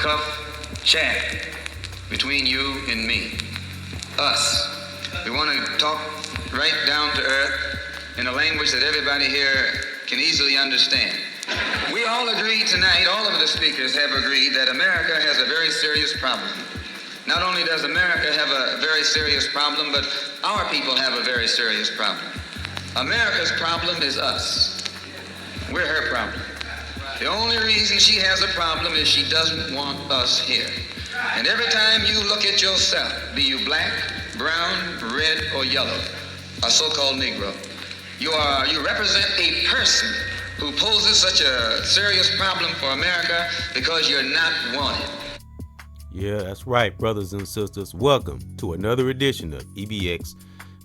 cup chat between you and me. Us. We want to talk right down to earth in a language that everybody here can easily understand. We all agreed tonight, all of the speakers have agreed that America has a very serious problem. Not only does America have a very serious problem, but our people have a very serious problem. America's problem is us. We're her problem. The only reason she has a problem is she doesn't want us here. And every time you look at yourself, be you black, brown, red, or yellow, a so-called Negro, you represent a person who poses such a serious problem for America because you're not wanted. Yeah, that's right, brothers and sisters. Welcome to another edition of EBX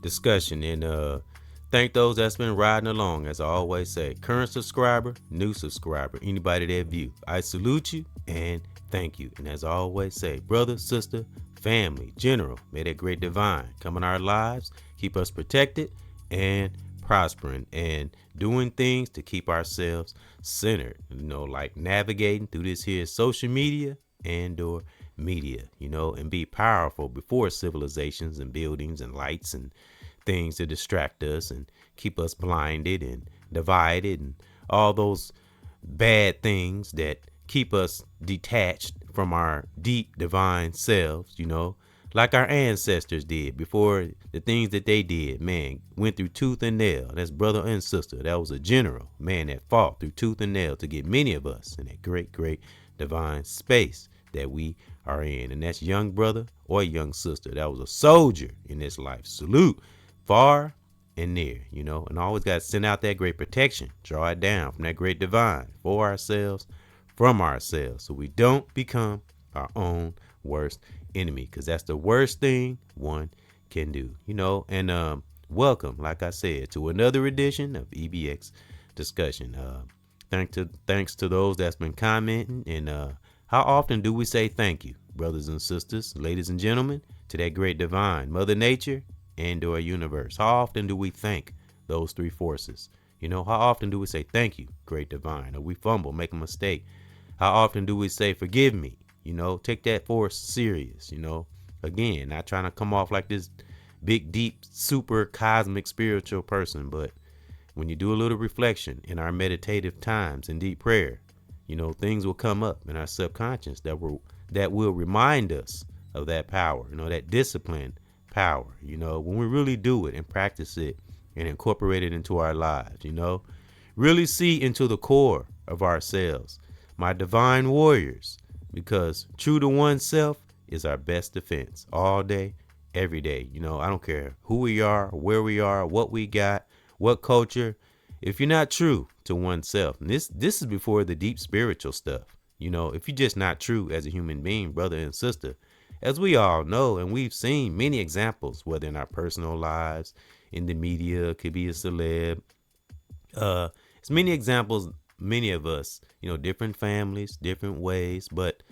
Discussion. And thank those that's been riding along, as I always say. Current subscriber, new subscriber, anybody that view. I salute you and thank you. And as I always say, brother, sister, family, general, may that great divine come in our lives, keep us protected and prospering and doing things to keep ourselves centered, like navigating through this here social media and or media, and be powerful before civilizations and buildings and lights and things to distract us and keep us blinded and divided and all those bad things that keep us detached from our deep divine selves, like our ancestors did before the things that they did, man, went through tooth and nail. That's brother and sister. That was a general, man, that fought through tooth and nail to get many of us in that great, great divine space that we are in. And that's young brother or young sister. That was a soldier in this life. Salute far and near, and always got to send out that great protection, draw it down from that great divine for ourselves, from ourselves, so we don't become our own worst enemy, because that's the worst thing one can do, and welcome, like I said, to another edition of EBX Discussion. Thanks to those that's been commenting. And how often do we say thank you, brothers and sisters, ladies and gentlemen, to that great divine, Mother Nature and or universe? How often do we thank those three forces? How often do we say thank you, great divine? Or we fumble, make a mistake? How often do we say forgive me? Take that force serious, again, not trying to come off like this big, deep, super cosmic spiritual person. But when you do a little reflection in our meditative times and deep prayer, things will come up in our subconscious that will remind us of that power, that discipline power, when we really do it and practice it and incorporate it into our lives, really see into the core of ourselves, my divine warriors, because true to oneself is our best defense all day, every day. I don't care who we are, where we are, what we got, what culture. If you're not true to oneself, and this is before the deep spiritual stuff, if you're just not true as a human being, brother and sister, as we all know, and we've seen many examples, whether in our personal lives, in the media, could be a celeb. It's many examples, many of us, different families, different ways, but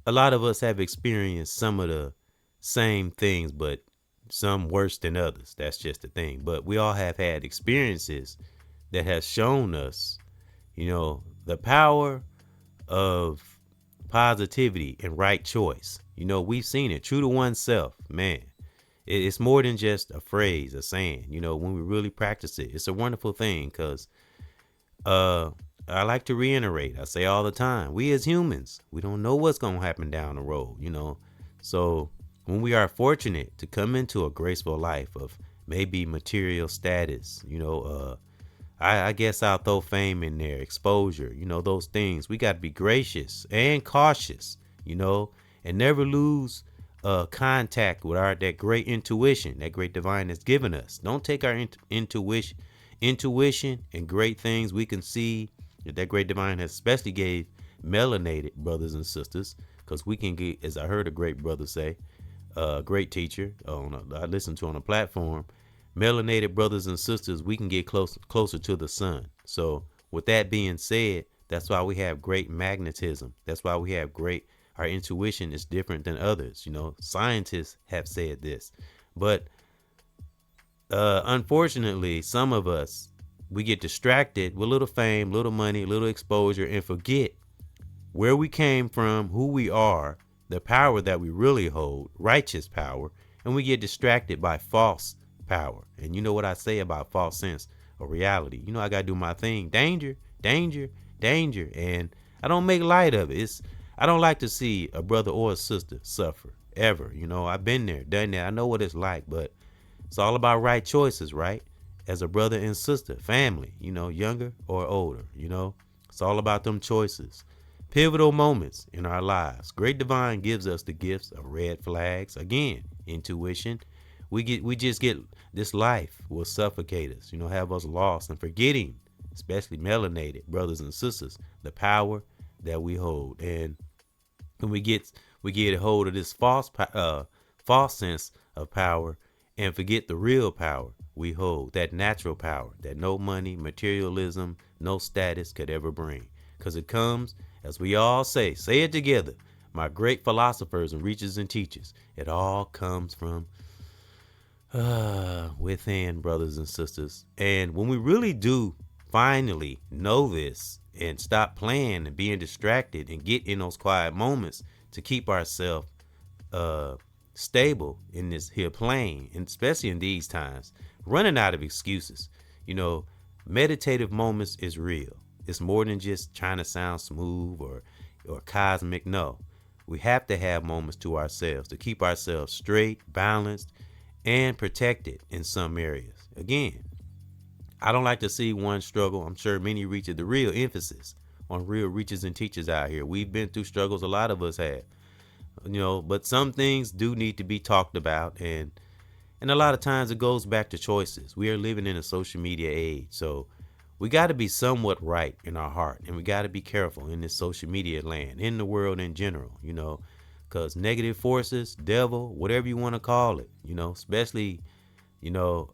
a lot of us have experienced some of the same things, but some worse than others. That's just the thing. But we all have had experiences that have shown us, the power of positivity and right choice. We've seen it. True to oneself, man. It's more than just a phrase, a saying. When we really practice it, it's a wonderful thing. Because I like to reiterate, I say all the time, we as humans, we don't know what's going to happen down the road, So when we are fortunate to come into a graceful life of maybe material status, I guess I'll throw fame in there, exposure, those things. We got to be gracious and cautious, and never lose contact with that great intuition, that great divine has given us. Don't take our intuition and great things we can see that great divine has especially gave melanated brothers and sisters, because we can get, as I heard a great brother say, a great teacher I listened to on a platform, melanated brothers and sisters, we can get closer to the sun. So with that being said, that's why we have great magnetism. That's why we have our intuition is different than others. Scientists have said this, but unfortunately, some of us, we get distracted with little fame, little money, little exposure, and forget where we came from, who we are, the power that we really hold, righteous power, and we get distracted by false power. And you know what I say about false sense of reality. You know, I got to do my thing. Danger, danger, danger. And I don't make light of it. I don't like to see a brother or a sister suffer ever. You know, I've been there, done that. I know what it's like, but it's all about right choices, right? As a brother and sister, family, you know, younger or older, you know, it's all about them choices. Pivotal moments in our lives. Great Divine gives us the gifts of red flags. Again, intuition. We just get this life will suffocate us, you know, have us lost and forgetting, especially melanated brothers and sisters, the power that we hold. And when we get a hold of this false sense of power and forget the real power we hold, that natural power that no money, materialism, no status could ever bring. Because it comes, as we all say it together, my great philosophers and reachers and teachers, it all comes from within, brothers and sisters. And when we really do finally know this and stop playing and being distracted and get in those quiet moments to keep ourselves stable in this here plane, and especially in these times, running out of excuses. You know, meditative moments is real. It's more than just trying to sound smooth or cosmic. No, we have to have moments to ourselves to keep ourselves straight, balanced, and protected in some areas. Again, I don't like to see one struggle. I'm sure many reach the real emphasis on real reachers and teachers out here. We've been through struggles, a lot of us have, you know, but some things do need to be talked about, and a lot of times it goes back to choices. We are living in a social media age, so we got to be somewhat right in our heart, and we got to be careful in this social media land, in the world in general, you know, because negative forces, devil, whatever you want to call it, you know, especially, it'll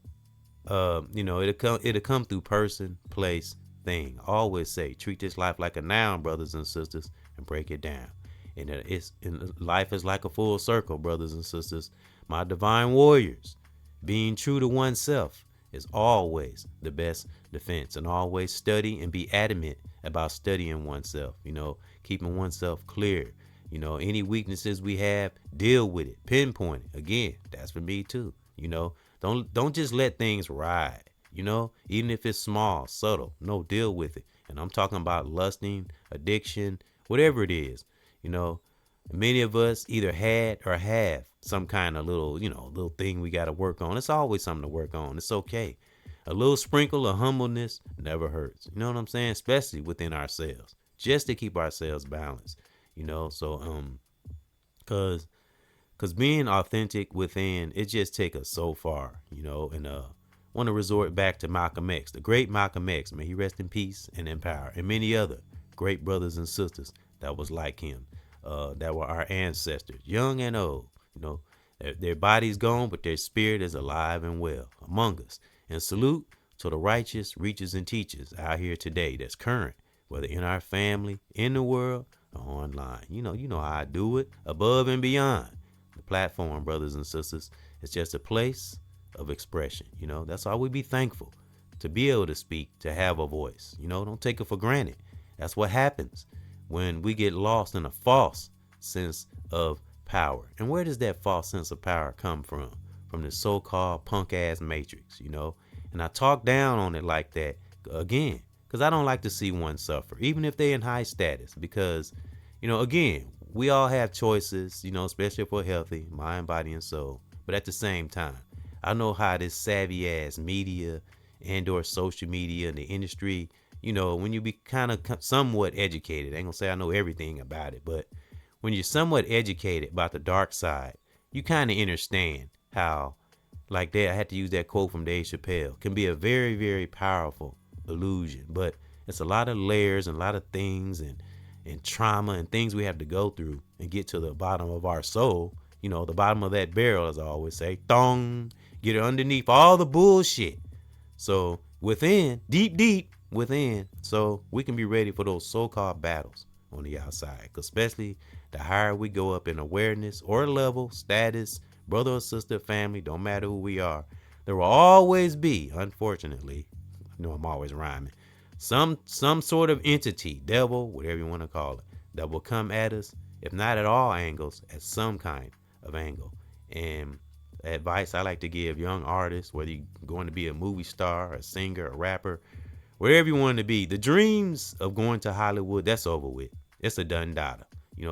come through person, place, thing. I always say, treat this life like a noun, brothers and sisters, and break it down. And life is like a full circle, brothers and sisters. My divine warriors, being true to oneself is always the best defense, and always study and be adamant about studying oneself, you know, keeping oneself clear. You know, any weaknesses we have, deal with it, pinpoint it. Again, that's for me too. You know, don't just let things ride, you know, even if it's small, subtle. No, deal with it. And I'm talking about lusting, addiction, whatever it is. You know, many of us either had or have some kind of little thing we got to work on. It's always something to work on. It's okay. A little sprinkle of humbleness never hurts. You know what I'm saying? Especially within ourselves, just to keep ourselves balanced. You know, so cause being authentic within, it just take us so far. You know, and want to resort back to Malcolm X, the great Malcolm X. May he rest in peace and in power, and many other great brothers and sisters that was like him, that were our ancestors, young and old. You know, their body's gone, but their spirit is alive and well among us. And salute to the righteous reachers and teachers out here today that's current, whether in our family, in the world, or online. You know how I do it, above and beyond. The platform, brothers and sisters, is just a place of expression. You know, that's why we be thankful to be able to speak, to have a voice. You know, don't take it for granted. That's what happens when we get lost in a false sense of power. And where does that false sense of power come from? From the so-called punk-ass matrix, you know? And I talk down on it like that, again, because I don't like to see one suffer, even if they're in high status, because, you know, again, we all have choices, you know, especially if we're healthy, mind, body, and soul. But at the same time, I know how this savvy-ass media and or social media and the industry, you know, when you be kind of somewhat educated, I ain't gonna say I know everything about it, but when you're somewhat educated about the dark side, you kind of understand how, like that, I had to use that quote from Dave Chappelle, can be a very, very powerful illusion. But it's a lot of layers and a lot of things and trauma and things we have to go through and get to the bottom of our soul, you know, the bottom of that barrel, as I always say, thong, get it underneath all the bullshit. So within, deep within, so we can be ready for those so-called battles on the outside. 'Cause especially the higher we go up in awareness or level, status, brother or sister, family, don't matter who we are, there will always be, unfortunately, I know I'm always rhyming, some sort of entity, devil, whatever you want to call it, that will come at us, if not at all angles, at some kind of angle. And advice I like to give young artists, whether you're going to be a movie star, a singer, a rapper, wherever you want to be, the dreams of going to Hollywood, that's over with. It's a done data.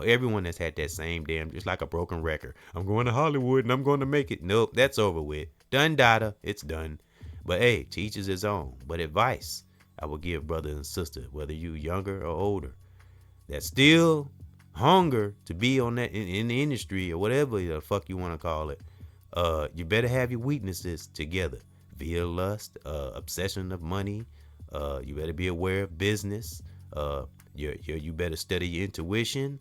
Everyone has had that same damn, just like a broken record. I'm going to Hollywood and I'm going to make it. Nope, that's over with. Done data, it's done. But hey, to each is his own. But advice I will give brothers and sisters, whether you younger or older, that still hunger to be on that in the industry or whatever the fuck you want to call it. You better have your weaknesses together via lust, obsession of money. You better be aware of business. You better study your intuition,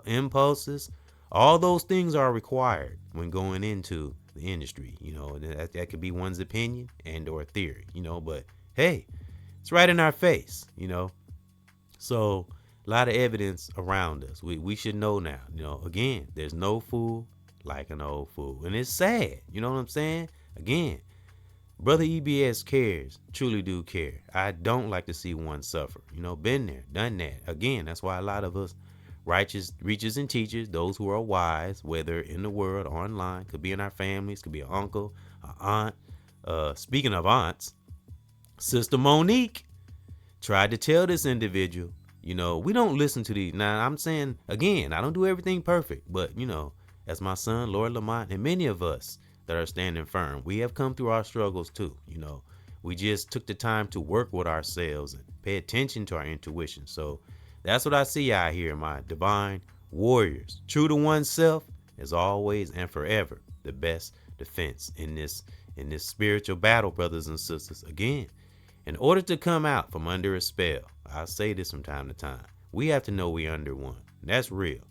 impulses. All those things are required when going into the industry. That could be one's opinion and or theory. But hey, it's right in our face. So a lot of evidence around us. We should know now. Again, there's no fool like an old fool, and it's sad. You know what I'm saying? Again, brother EBS cares, truly do care. I don't like to see one suffer. Been there, done that. Again, that's why a lot of us righteous reachers and teachers, those who are wise, whether in the world or online, could be in our families, could be an uncle, an aunt. Speaking of aunts, Sister Monique tried to tell this individual, we don't listen to these. Now, I'm saying, again, I don't do everything perfect, but, as my son, Lord Lamont, and many of us that are standing firm, we have come through our struggles too. We just took the time to work with ourselves and pay attention to our intuition. So that's what I see out here, my divine warriors. True to oneself is always and forever the best defense in this spiritual battle, brothers and sisters. Again, in order to come out from under a spell, I say this from time to time, we have to know we under one. That's real.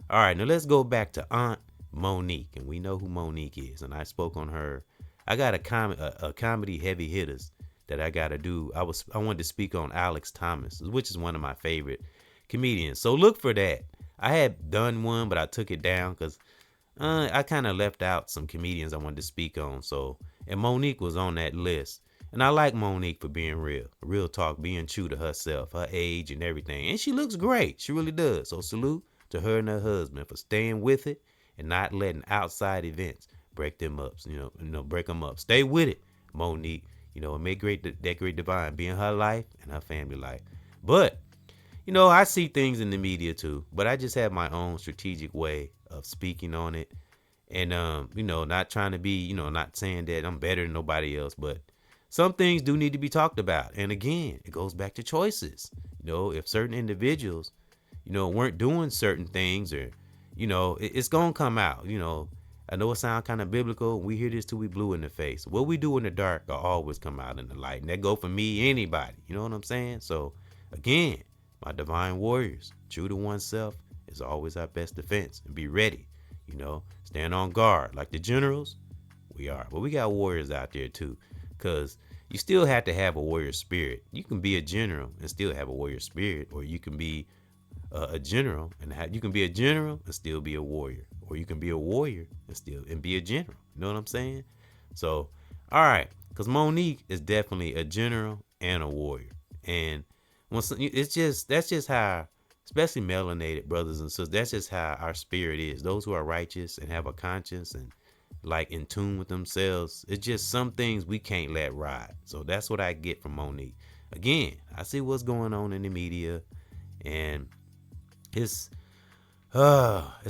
All right, now let's go back to Aunt Monique, and we know who Monique is, and I spoke on her. I got a comedy heavy hitters that I gotta do. I wanted to speak on Alex Thomas, which is one of my favorite comedians. So look for that. I had done one, but I took it down because I kind of left out some comedians I wanted to speak on. And Monique was on that list. And I like Monique for being real talk, being true to herself, her age and everything. And she looks great. She really does. So salute to her and her husband for staying with it and not letting outside events break them up. Break them up. Stay with it, Monique. And make that great divine be in her life and her family life. But, I see things in the media too, but I just have my own strategic way of speaking on it. And, not trying to be, not saying that I'm better than nobody else, but some things do need to be talked about. And again, it goes back to choices. If certain individuals, weren't doing certain things, or, it's going to come out. I know it sounds kind of biblical. We hear this till we blue in the face. What we do in the dark will always come out in the light. And that go for me, anybody. You know what I'm saying? So again, my divine warriors, true to oneself is always our best defense. And be ready, stand on guard. Like the generals, we are. But we got warriors out there too. Because you still have to have a warrior spirit. You can be a general and still have a warrior spirit, or you can be a general and you can be a general and still be a warrior, or you can be a warrior and be a general. You know what I'm saying? So, all right, because Monique is definitely a general and a warrior, and that's just how, especially melanated brothers and sisters, that's just how our spirit is. Those who are righteous and have a conscience and like in tune with themselves, it's just some things we can't let ride. So that's what I get from Monique. Again, I see what's going on in the media, and it's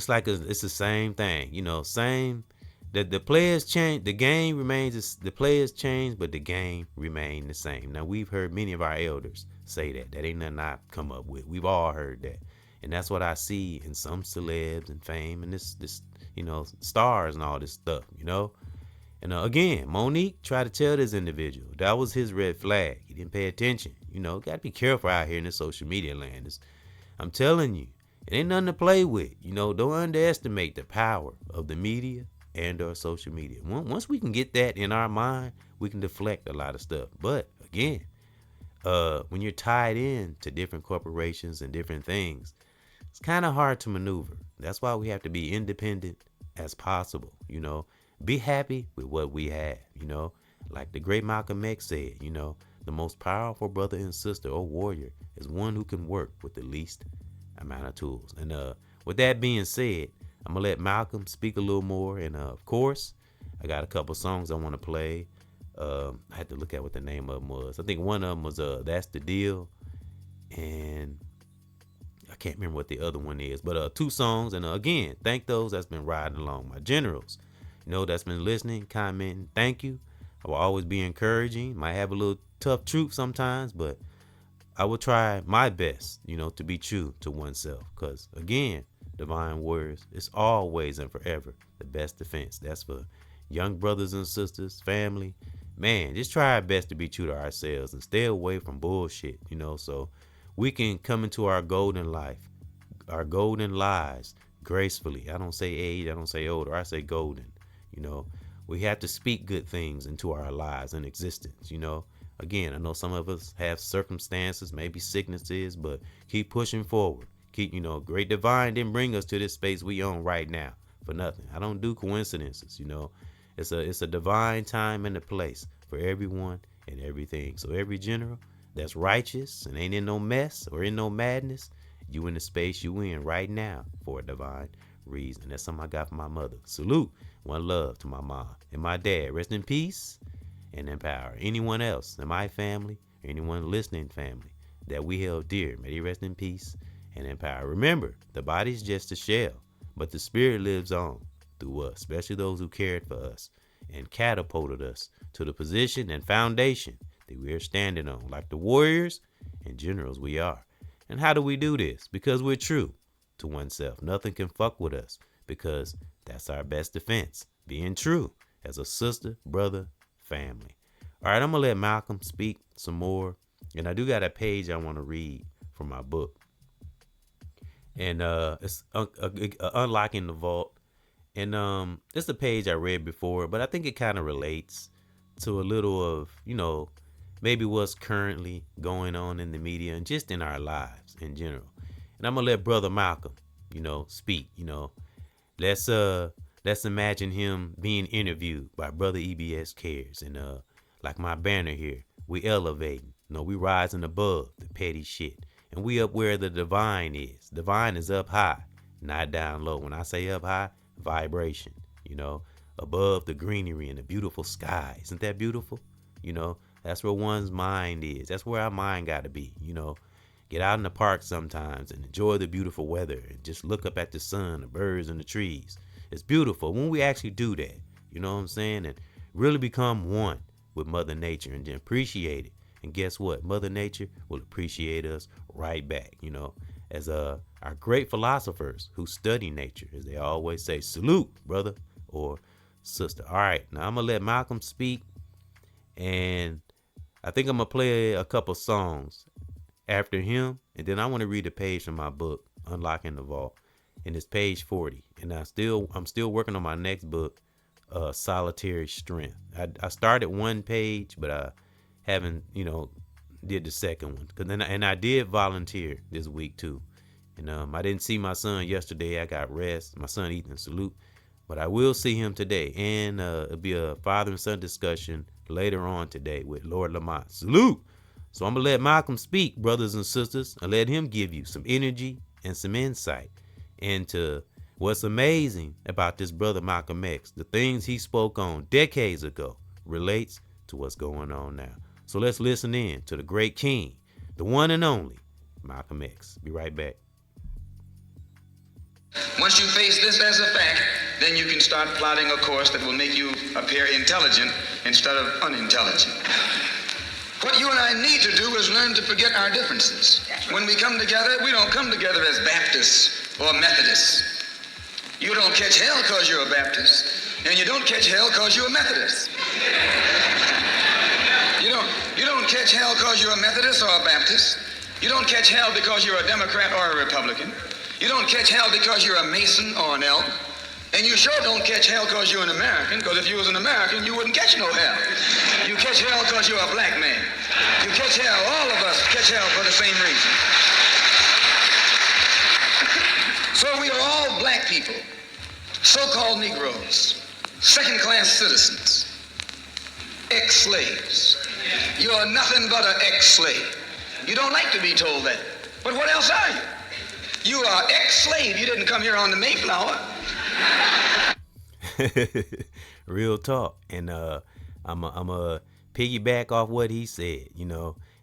like it's the same thing, same. The players change, the game remains. The players change, but the game remain the same. Now we've heard many of our elders say that ain't nothing I come up with. We've all heard that, and that's what I see in some celebs and fame and this stars and all this stuff, And again, Monique tried to tell this individual that was his red flag. He didn't pay attention. Got to be careful out here in this social media land. I'm telling you, it ain't nothing to play with. Don't underestimate the power of the media and or social media. Once we can get that in our mind, we can deflect a lot of stuff. But again, when you're tied in to different corporations and different things, it's kind of hard to maneuver. That's why we have to be independent as possible. Be happy with what we have. Like the great Malcolm X said, the most powerful brother and sister or warrior is one who can work with the least amount of tools. And with that being said, I'm gonna let Malcolm speak a little more. And of course, I got a couple songs I want to play. I had to look at what the name of them was. I think one of them was That's the Deal, and I can't remember what the other one is. But 2 songs. And again, thank those that's been riding along, my generals, that's been listening, commenting. Thank you. I will always be encouraging. Might have a little tough truth sometimes, but I will try my best, to be true to oneself. Because again, divine warriors, it's always and forever the best defense. That's for young brothers and sisters, family. Man, just try our best to be true to ourselves and stay away from bullshit, so we can come into our golden life, our golden lives gracefully. I don't say age, I don't say older, I say golden. We have to speak good things into our lives and existence. Again, I know some of us have circumstances, maybe sicknesses, but keep pushing forward. Keep, great divine didn't bring us to this space we own right now for nothing. I don't do coincidences. It's a divine time and a place for everyone and everything. So every general that's righteous and ain't in no mess or in no madness, you in the space you in right now for a divine reason. That's something I got from my mother. Salute. One love to my mom and my dad. Rest in peace and in power. Anyone else in my family, anyone listening family that we held dear, may they rest in peace and in power. Remember, the body's just a shell, but the spirit lives on through us, especially those who cared for us and catapulted us to the position and foundation that we are standing on, like the warriors and generals we are. And how do we do this? Because we're true to oneself. Nothing can fuck with us, because that's our best defense, being true as a sister, brother, family. All right, I'm going to let Malcolm speak some more. And I do got a page I want to read from my book. And it's Unlocking the Vault. And it's a page I read before, but I think it kind of relates to a little of, maybe what's currently going on in the media and just in our lives in general. And I'm going to let Brother Malcolm, speak. Let's imagine him being interviewed by Brother EBXCARES. And like my banner here, we elevating. We rising above the petty shit. And we up where the divine is. Divine is up high, not down low. When I say up high, vibration, above the greenery and the beautiful sky. Isn't that beautiful? That's where one's mind is. That's where our mind got to be. Get out in the park sometimes and enjoy the beautiful weather and just look up at the sun, the birds, and the trees. It's beautiful when we actually do that. You know what I'm saying? And really become one with Mother Nature and then appreciate it. And guess what? Mother Nature will appreciate us right back. As our great philosophers who study nature, as they always say, salute, brother or sister. All right, now I'm going to let Malcolm speak. And I think I'm going to play a couple songs after him, and then I want to read a page from my book, Unlocking the Vault, and it's page 40. And I'm still working on my next book, Solitary Strength. I started one page, but I haven't, did the second one. And I did volunteer this week too. And I didn't see my son yesterday. I got rest. My son Ethan, salute. But I will see him today, and it'll be a father and son discussion later on today with Lord Lamont. Salute. So I'm going to let Malcolm speak, brothers and sisters, and let him give you some energy and some insight into what's amazing about this brother Malcolm X. The things he spoke on decades ago relates to what's going on now. So let's listen in to the great king, the one and only Malcolm X. Be right back. Once you face this as a fact, then you can start plotting a course that will make you appear intelligent instead of unintelligent. What you and I need to do is learn to forget our differences. When we come together, we don't come together as Baptists or Methodists. You don't catch hell because you're a Baptist, and you don't catch hell because you're a Methodist. You don't catch hell because you're a Methodist or a Baptist. You don't catch hell because you're a Democrat or a Republican. You don't catch hell because you're a Mason or an Elk. And you sure don't catch hell because you're an American, because if you was an American, you wouldn't catch no hell. You catch hell because you're a black man. You catch hell, all of us catch hell for the same reason. So we are all black people, so-called Negroes, second-class citizens, ex-slaves. You are nothing but an ex-slave. You don't like to be told that. But what else are you? You are ex-slave. You didn't come here on the Mayflower. Real talk. And I'm a piggyback off what he said,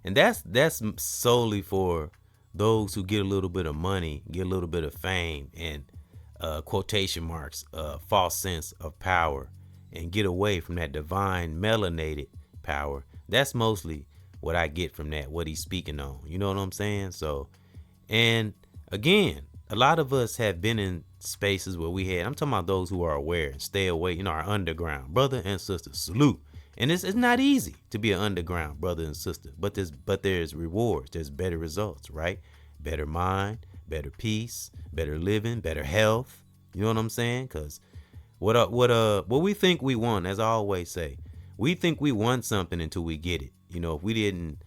and that's solely for those who get a little bit of money, get a little bit of fame, and quotation marks, false sense of power, and get away from that divine melanated power. That's mostly what I get from that, what he's speaking on. You know what I'm saying? So, and again, a lot of us have been in spaces where I'm talking about those who are aware and stay away, our underground brother and sister, salute. And it's not easy to be an underground brother and sister, but there's rewards, there's better results, right? Better mind, better peace, better living, better health. You know what I'm saying? Because what we think we want, as I always say, we think we want something until we get it. If we didn't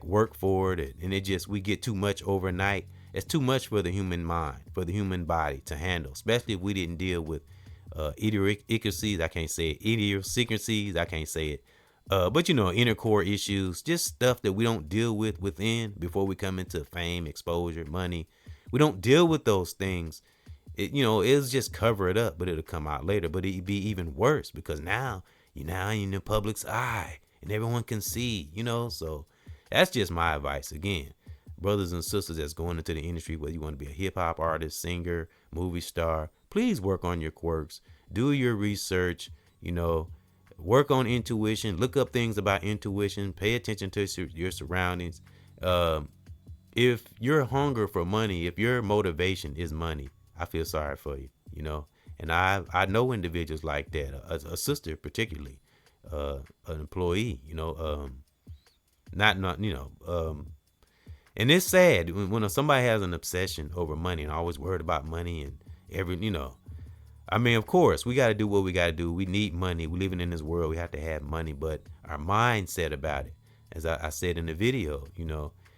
work for it, and we get too much overnight, it's too much for the human mind, for the human body to handle, especially if we didn't deal with idiosyncrasies. I can't say it. Idiosyncrasies. I can't say it. But inner core issues, just stuff that we don't deal with within before we come into fame, exposure, money. We don't deal with those things. It'll just cover it up, but it'll come out later. But it'd be even worse because now you're in the public's eye and everyone can see, So that's just my advice. Again, brothers and sisters that's going into the industry, whether you want to be a hip hop artist, singer, movie star, please work on your quirks, do your research, work on intuition, look up things about intuition, pay attention to your surroundings. If your hunger for money, if your motivation is money, I feel sorry for you, and I know individuals like that, a sister particularly, an employee, and it's sad when somebody has an obsession over money and always worried about money and of course, we got to do what we got to do. We need money. We're living in this world. We have to have money, but our mindset about it, as I said in the video,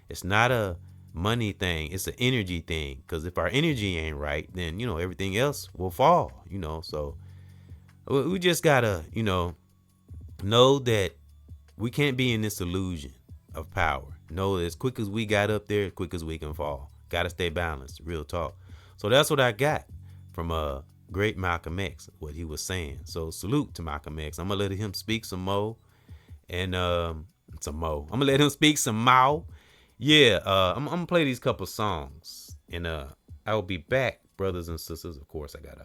it's not a money thing. It's an energy thing. Because if our energy ain't right, then, everything else will fall, So we just got to, know that we can't be in this illusion of power. Know that as quick as we got up there, as quick as we can fall. Got to stay balanced. Real talk. So that's what I got from great Malcolm X, what he was saying. So salute to Malcolm X. I'm going to let him speak some more. And I'm going to let him speak some more. Yeah, I'm going to play these couple songs. And I'll be back, brothers and sisters. Of course, I got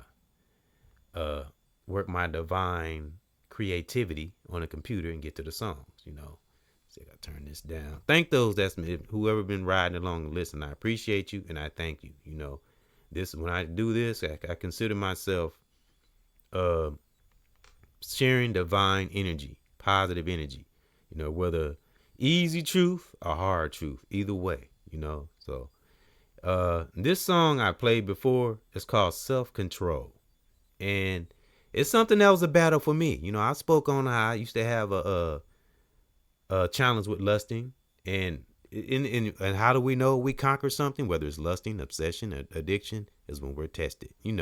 to work my divine creativity on a computer and get to the songs, So I got to turn this down. Thank those whoever been riding along and listen. I appreciate you and I thank you, This when I do this, I consider myself sharing divine energy, positive energy, whether easy truth or hard truth, either way, So this song I played before is called Self-Control. And it's something that was a battle for me. I spoke on how I used to have a challenge with lusting, and how do we know we conquer something, whether it's lusting, obsession, addiction, is when we're tested. I'm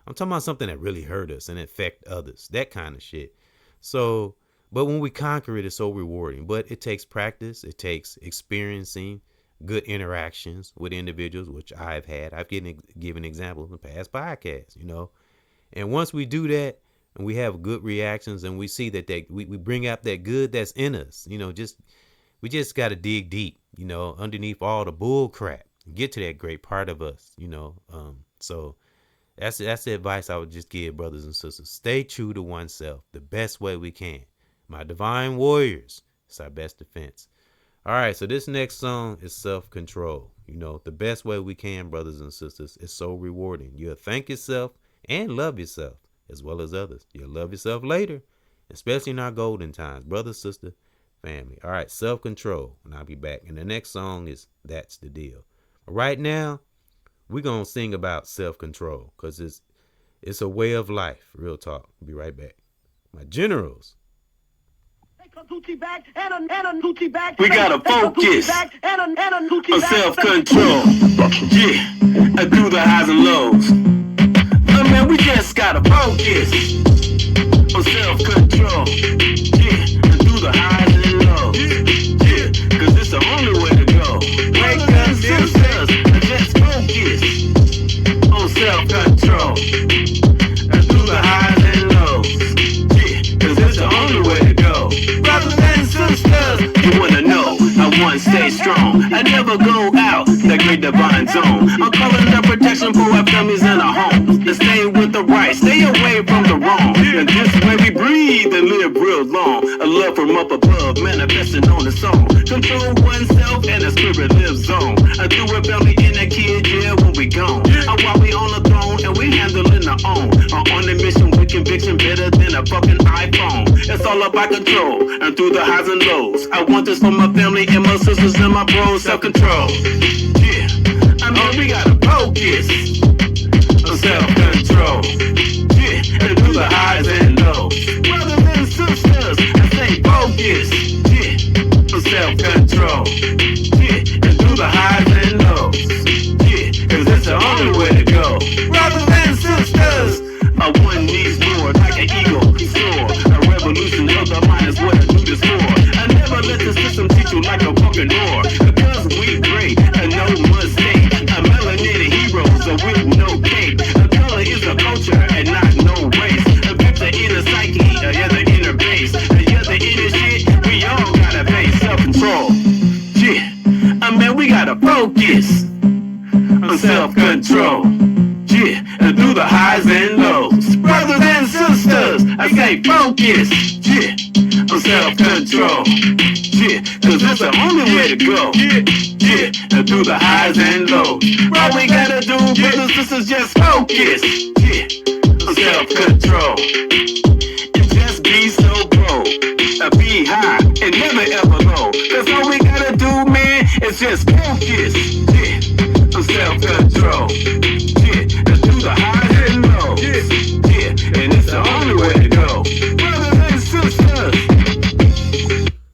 talking about something that really hurt us and affect others, that kind of shit. So, but when we conquer it, it's so rewarding. But it takes practice. It takes experiencing good interactions with individuals, which I've had. I've given examples in past podcasts, And once we do that and we have good reactions and we see that we bring out that good that's in us, we just got to dig deep, underneath all the bull crap and get to that great part of us, So that's the advice I would just give brothers and sisters. Stay true to oneself the best way we can. My divine warriors, it's our best defense. All right, so this next song is Self-Control. The best way we can, brothers and sisters. It's so rewarding. You'll thank yourself and love yourself as well as others. You'll love yourself later, especially in our golden times. Brother, sister, family. All right, Self-Control, and I'll be back. And the next song is That's the Deal. But right now, we're going to sing about self-control because it's a way of life. Real talk. Be right back. My generals. We gotta focus on self-control. Yeah, through the highs and lows. Man, we just gotta focus on self-control. Yeah, through the highs and lows. Yeah, cause it's the only way to go. Wake up, sisters, and let's focus. stay strong. I never go out the great divine zone. I'm calling the protection for our families and our homes. To stay with the right, stay away from the wrong. And this way we breathe and live real long. A love from up above, manifesting on the song. Control oneself and the spirit lives on. I do it family and a kid, yeah, when we gone. And while we on the throne and we handling our own. I'm on a mission with conviction better than a fucking iPhone. It's all about control and through the highs and lows. I want this for my family and my sisters and my bros. Self-control. Yeah, I mean we gotta focus on self-control. Yeah, and through the highs and lows. Brothers and sisters, I stay focused. Yeah, on self-control. Yeah, and through the highs and lows. Yeah, cause it's the only way to go. Brothers and sisters, one needs more like an eagle soar. A revolution of the mind is what I do this for. I never let the system teach you like a fucking whore. Because we great and no mistake. A melanated heroes are with no cape. A color is a culture and not no race. A grip the inner psyche, yeah the inner base. Yeah the inner shit, we all gotta pay self-control. Yeah, I mean we gotta focus on self-control. Yeah, and through the highs and lows. Brothers and sisters, I say focus. Yeah, on self-control. Yeah, cause it's the only way to go. Yeah, and through the highs and lows. All we gotta do, brothers and sisters, just focus. Yeah, on self-control. And just be so bold. Be high and never ever low. Cause all we gotta do, man, is just focus. Yeah, on self-control. The highs and lows. Yeah, and it's the only way to go. Brothers and sisters.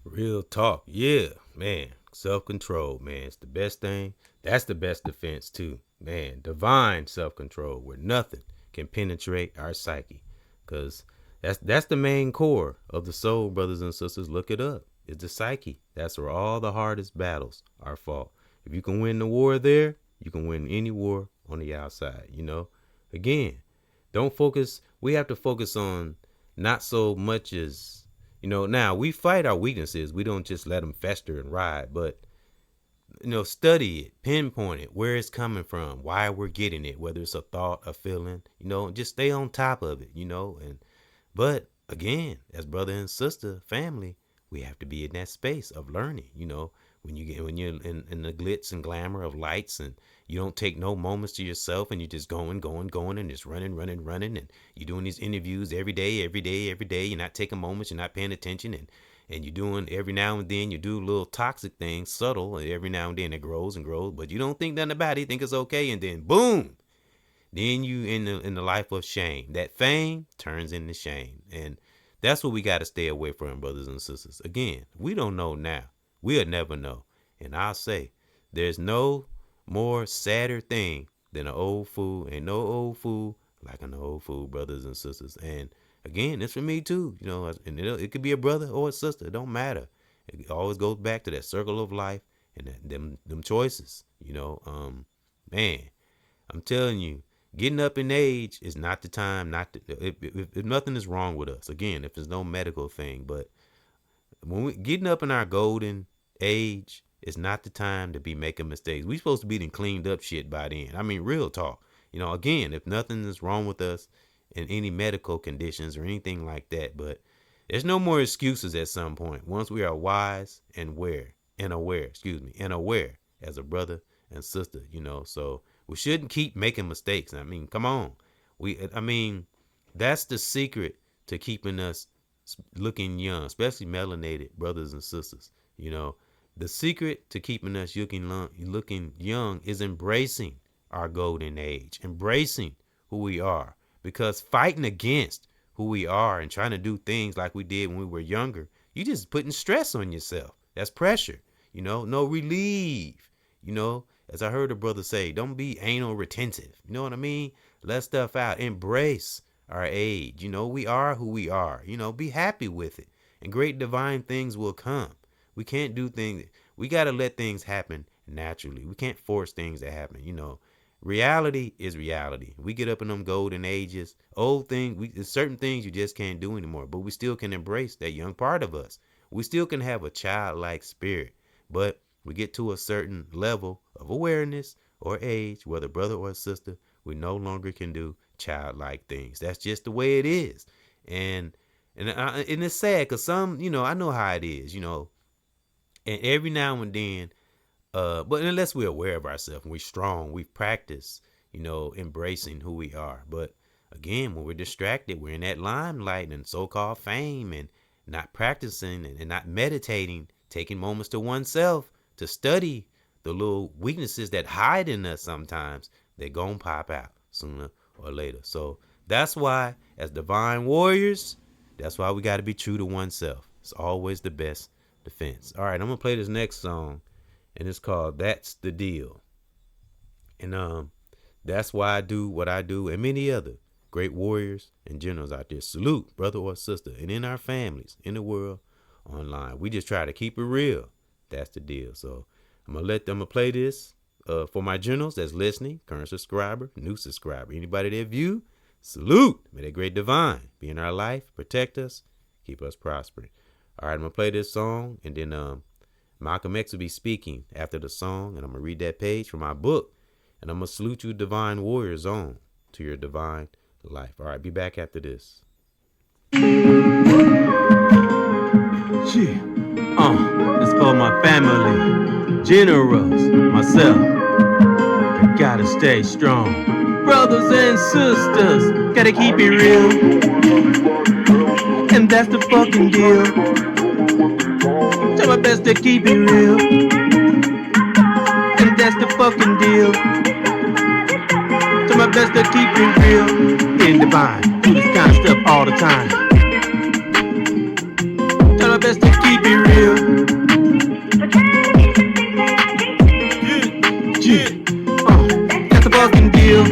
Real talk. Yeah, man. Self-control, man. It's the best thing. That's the best defense, too. Man, divine self-control where nothing can penetrate our psyche. Because that's the main core of the soul, brothers and sisters. Look it up. It's the psyche. That's where all the hardest battles are fought. If you can win the war there, you can win any war on the outside, you know. Again, don't focus. We have to focus on not so much as, you know, now we fight our weaknesses. We don't just let them fester and ride, but, you know, study it, pinpoint it, where it's coming from, why we're getting it, whether it's a thought, a feeling, you know, just stay on top of it, you know. But again, as brother and sister, family, we have to be in that space of learning, you know, when you're in the glitz and glamour of lights and you don't take no moments to yourself and you're just going and just running. And you're doing these interviews every day. You're not taking moments. You're not paying attention. And you're doing every now and then you do little toxic things, subtle. And every now and then it grows and grows. But you don't think nothing about it. You think it's okay. And then boom. Then you in the life of shame. That fame turns into shame. And that's what we got to stay away from, brothers and sisters. Again, we don't know now. We'll never know. And I'll say there's no more sadder thing than an old fool. Ain't no old fool like an old fool, brothers and sisters. And again, it's for me too, you know, and it could be a brother or a sister. It don't matter. It always goes back to that circle of life and them choices, you know. Man, I'm telling you, getting up in age is not the time, if nothing is wrong with us. Again, if there's no medical thing, but when we getting up in our golden age, it's not the time to be making mistakes. We supposed to be cleaned up shit by then. I mean, real talk. You know, again, if nothing is wrong with us in any medical conditions or anything like that, but there's no more excuses at some point. Once we are wise and aware as a brother and sister, you know, so we shouldn't keep making mistakes. I mean, come on. That's the secret to keeping us looking young, especially melanated brothers and sisters, you know. The secret to keeping us looking young is embracing our golden age, embracing who we are, because fighting against who we are and trying to do things like we did when we were younger, you just putting stress on yourself. That's pressure, you know, no relief, you know, as I heard a brother say, don't be anal retentive. You know what I mean? Let stuff out, embrace our age. You know, we are who we are, you know, be happy with it and great divine things will come. We can't do things. We got to let things happen naturally. We can't force things to happen. You know, reality is reality. We get up in them golden ages, old things. There's certain things you just can't do anymore, but we still can embrace that young part of us. We still can have a childlike spirit, but we get to a certain level of awareness or age, whether brother or sister, we no longer can do childlike things. That's just the way it is. And it's sad because some, I know how it is, and every now and then, but unless we're aware of ourselves and we're strong, we've practiced, embracing who we are. But again, when we're distracted, we're in that limelight and so-called fame and not practicing and not meditating, taking moments to oneself to study the little weaknesses that hide in us sometimes, they're going to pop out sooner or later. So that's why, as divine warriors, that's why we got to be true to oneself. It's always the best defense. All right, I'm going to play this next song, and it's called That's the Deal. And that's why I do what I do, and many other great warriors and generals out there. Salute, brother or sister, and in our families, in the world, online. We just try to keep it real. That's the deal. So I'm gonna play this for my generals that's listening, current subscriber, new subscriber, anybody that view, salute. May that great divine be in our life, protect us, keep us prospering. All right, I'm gonna play this song, and then Malcolm X will be speaking after the song, and I'm gonna read that page from my book, and I'm gonna salute you, divine warriors, on to your divine life. All right, be back after this. It's for my family, generals, myself. You gotta stay strong, brothers and sisters. Gotta keep it real, and that's the fucking deal. Try my best to keep it real, and that's the fucking deal. Try my best to keep it real, in divine. Do this kind of stuff all the time. Try my best to keep it real. That's the fucking deal.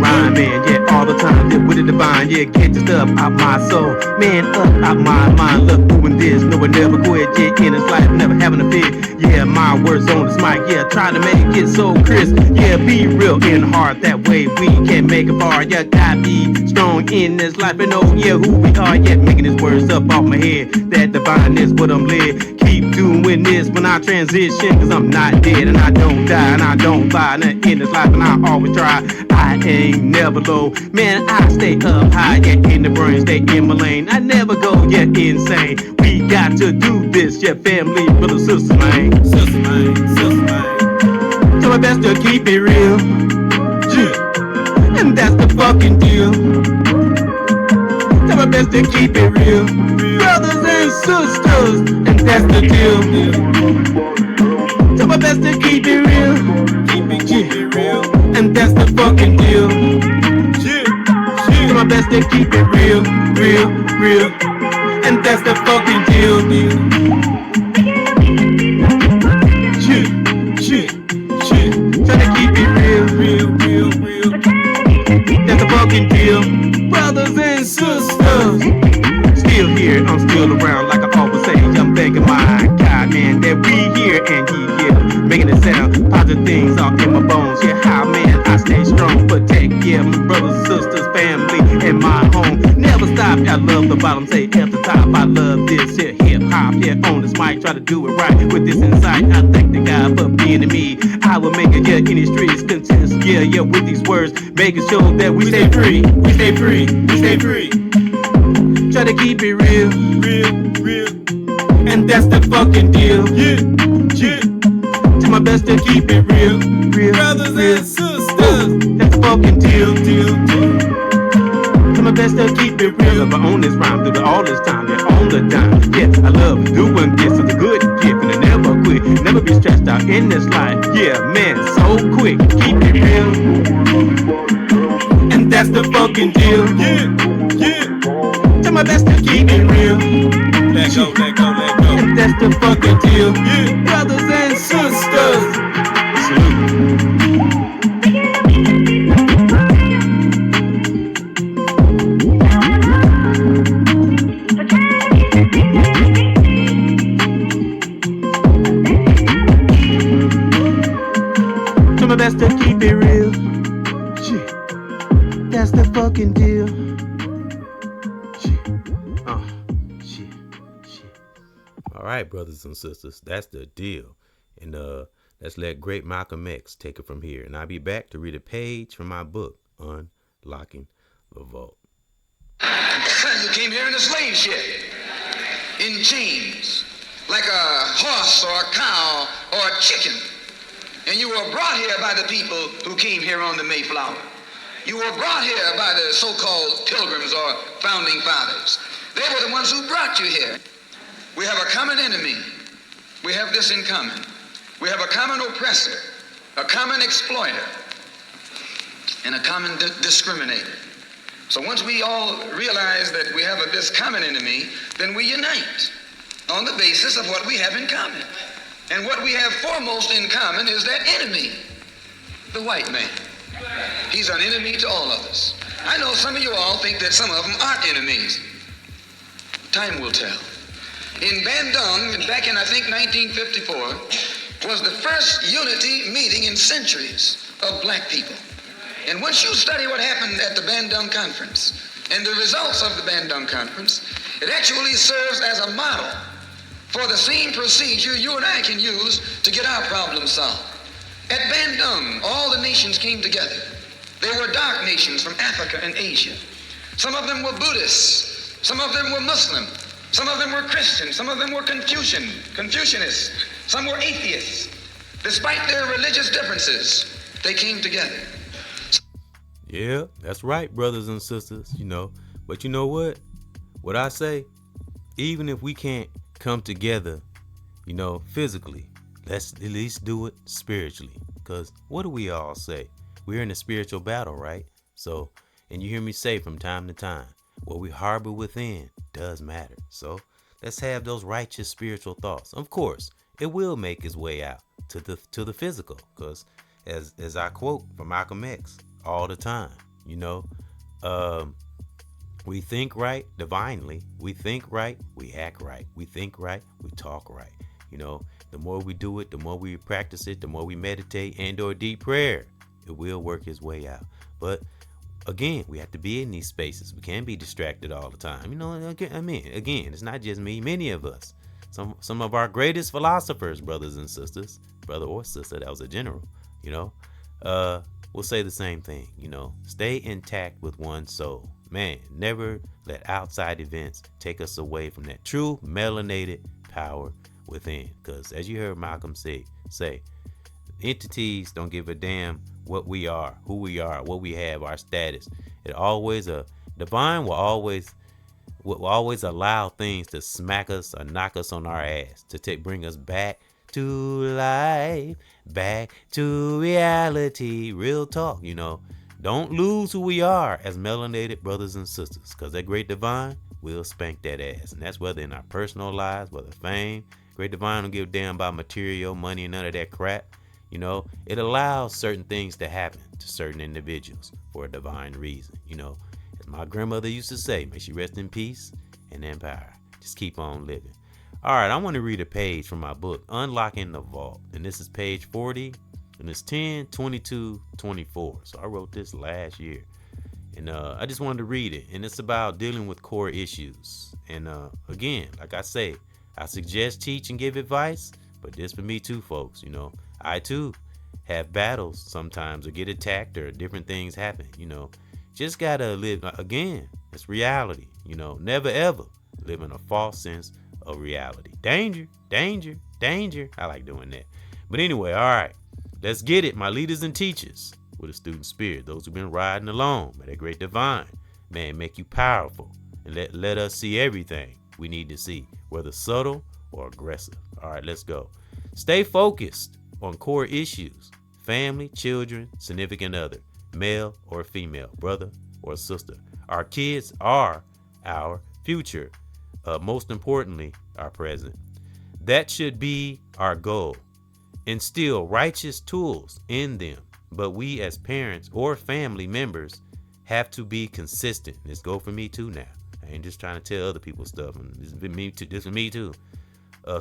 Rhyme, man, yeah, all the time. Yeah, with the divine, yeah, get your stuff out my soul. Man, up out my mind. Look, doing this, no one never quit. Yeah, in his life, never having a fit. Yeah, my words on this mic, yeah, trying to make it so crisp. Yeah, be real and hard. That way we can make a bar. Yeah, gotta be strong in this life and know, yeah, who we are. Yeah, making these words up off my head. That divine is what I'm led. Keep doing this when I transition, cause I'm not dead and I don't die and I don't lie. Nothing in this life and I always try. I ain't never low. Man, I stay up high, yeah, in the brain, stay in my lane. I never go, yeah, insane. We got to do this, yeah, family, brother, sister, man. Sister, man, sister, man. Try my best to keep it real. Yeah. And that's the fucking deal. Try my best to keep it real. Brothers and sisters, and that's the deal. Try my best to keep it real. Keep it real. And that's the fucking deal. Try my best to keep it real, real, real. And that's the fucking deal. Try to keep it real, real, real, real. That's the fucking deal. Brothers and sisters, still here, I'm still around. Like I always say, I'm thanking my God, man, that we here and he here, making it sound positive things all in my bones. Yeah, how, man, I stay strong, protect, yeah, my brothers, sisters, family, and my home. Never stop, I love the bottom, say at the top. I love this here, hip hop, here on this mic, try to do it right with this insight. I thank the God for being to me. I will make it, yeah, in these streets, contest, yeah, yeah, with these words, making sure that we stay free, we stay free, we stay free. Try to keep it real, real, real. And that's the fucking deal. Yeah, yeah. Do my best to keep it real, real. Brothers real. And sisters, that's the fucking deal, deal, deal. Do my best to keep it real. But on this rhyme through all this time, yeah, on the dime. Yes, I love doing this. It's a good gift and I never quit. Never be stressed out in this life. Yeah, man, so quick. Keep it real. And that's the fucking deal. Yeah, yeah. Try my best to keep it real. Let go, let go, let go. And that's the fucking deal. Yeah. Brothers and sisters, salute. Try my best to keep it real. Shit. That's the fucking deal. All right, brothers and sisters, that's the deal. And let's let great Malcolm X take it from here. And I'll be back to read a page from my book, Unlocking the Vault. You came here in a slave ship, in chains, like a horse or a cow or a chicken. And you were brought here by the people who came here on the Mayflower. You were brought here by the so-called pilgrims or founding fathers. They were the ones who brought you here. We have a common enemy. We have this in common. We have a common oppressor, a common exploiter, and a common discriminator. So once we all realize that we have this common enemy, then we unite on the basis of what we have in common. And what we have foremost in common is that enemy, the white man. He's an enemy to all of us. I know some of you all think that some of them aren't enemies. Time will tell. In Bandung, back in I think 1954, was the first unity meeting in centuries of black people. And once you study what happened at the Bandung Conference and the results of the Bandung Conference, it actually serves as a model for the same procedure you and I can use to get our problems solved. At Bandung, all the nations came together. They were dark nations from Africa and Asia. Some of them were Buddhists. Some of them were Muslim. Some of them were Christian. Some of them were Confucianists. Some were atheists. Despite their religious differences, they came together. Yeah, that's right, brothers and sisters, But you know what? What I say, even if we can't come together, physically, let's at least do it spiritually. Because what do we all say? We're in a spiritual battle, right? So, and you hear me say from time to time, what we harbor within does matter. So let's have those righteous spiritual thoughts. Of course, it will make its way out to the physical. Because as I quote from Malcolm X, all the time, we think right divinely. We think right, we act right. We think right, we talk right. The more we do it, the more we practice it, the more we meditate and or deep prayer, it will work its way out. But again, we have to be in these spaces. We can't be distracted all the time. Again, it's not just me. Many of us, some of our greatest philosophers, brothers and sisters, brother or sister, that was a general, we'll say the same thing, stay intact with one's soul. Man, never let outside events take us away from that true melanated power within. Because as you heard Malcolm say, entities don't give a damn what we are, who we are, what we have, our status. Divine will always allow things to smack us or knock us on our ass to bring us back to life, back to reality. Real talk, Don't lose who we are as melanated brothers and sisters, because that great divine will spank that ass. And that's whether in our personal lives, whether fame. Great divine don't give a damn about material, money, and none of that crap. It allows certain things to happen to certain individuals for a divine reason. As my grandmother used to say, may she rest in peace and empire. Just keep on living. All right, I want to read a page from my book, Unlocking the Vault. And this is page 40, and it's 10/22/24. So I wrote this last year. And I just wanted to read it. And it's about dealing with core issues. And again, like I say, I suggest, teach, and give advice. But this for me too, folks. I too have battles sometimes, or get attacked, or different things happen. Just gotta live. Again, it's reality. Never ever live in a false sense of reality. Danger, danger, danger. I like doing that. But anyway, all right, let's get it. My leaders and teachers with a student spirit, those who've been riding along, may that great divine, man, make you powerful and let us see everything we need to see, whether subtle or aggressive. All right, let's go. Stay focused on core issues: family, children, significant other, male or female, brother or sister. Our kids are our future. Most importantly, our present. That should be our goal. Instill righteous tools in them. But we as parents or family members have to be consistent. This go for me too now. I ain't just trying to tell other people stuff. This is me too.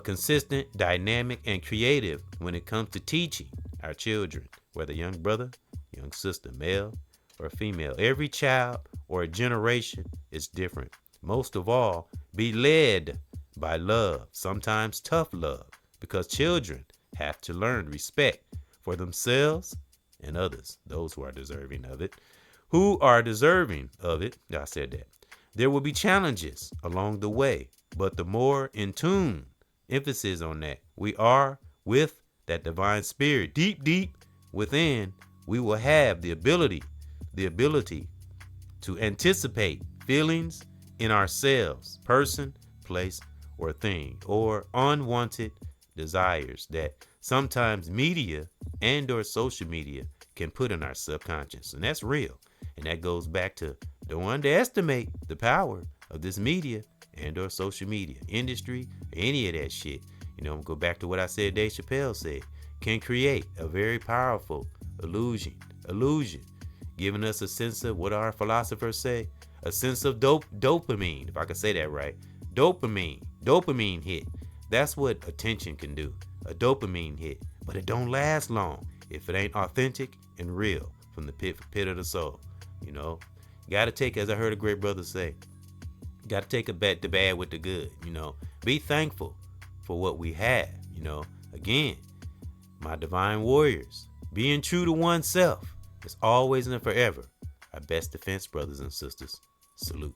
Consistent, dynamic, and creative when it comes to teaching our children, whether young brother, young sister, male or female. Every child or generation is different. Most of all, be led by love, sometimes tough love, because children have to learn respect for themselves and others, those who are deserving of it. Who are deserving of it, I said that. There will be challenges along the way, but the more in tune, emphasis on that, we are with that divine spirit deep within, we will have the ability to anticipate feelings in ourselves, person, place, or thing, or unwanted desires that sometimes media and or social media can put in our subconscious. And that's real. And that goes back to, don't underestimate the power of this media and or social media industry, any of that shit. You know, go back to what I said Dave Chappelle said, can create a very powerful illusion, giving us a sense of what our philosophers say, a sense of dopamine, if I can say that right. Dopamine hit. That's what attention can do, a dopamine hit. But it don't last long if it ain't authentic and real from the pit of the soul. You know, you got to take, as I heard a great brother say, you got to take the bad with the good. You know, be thankful for what we have. You know, again, my divine warriors, being true to oneself is always and forever our best defense, brothers and sisters. Salute.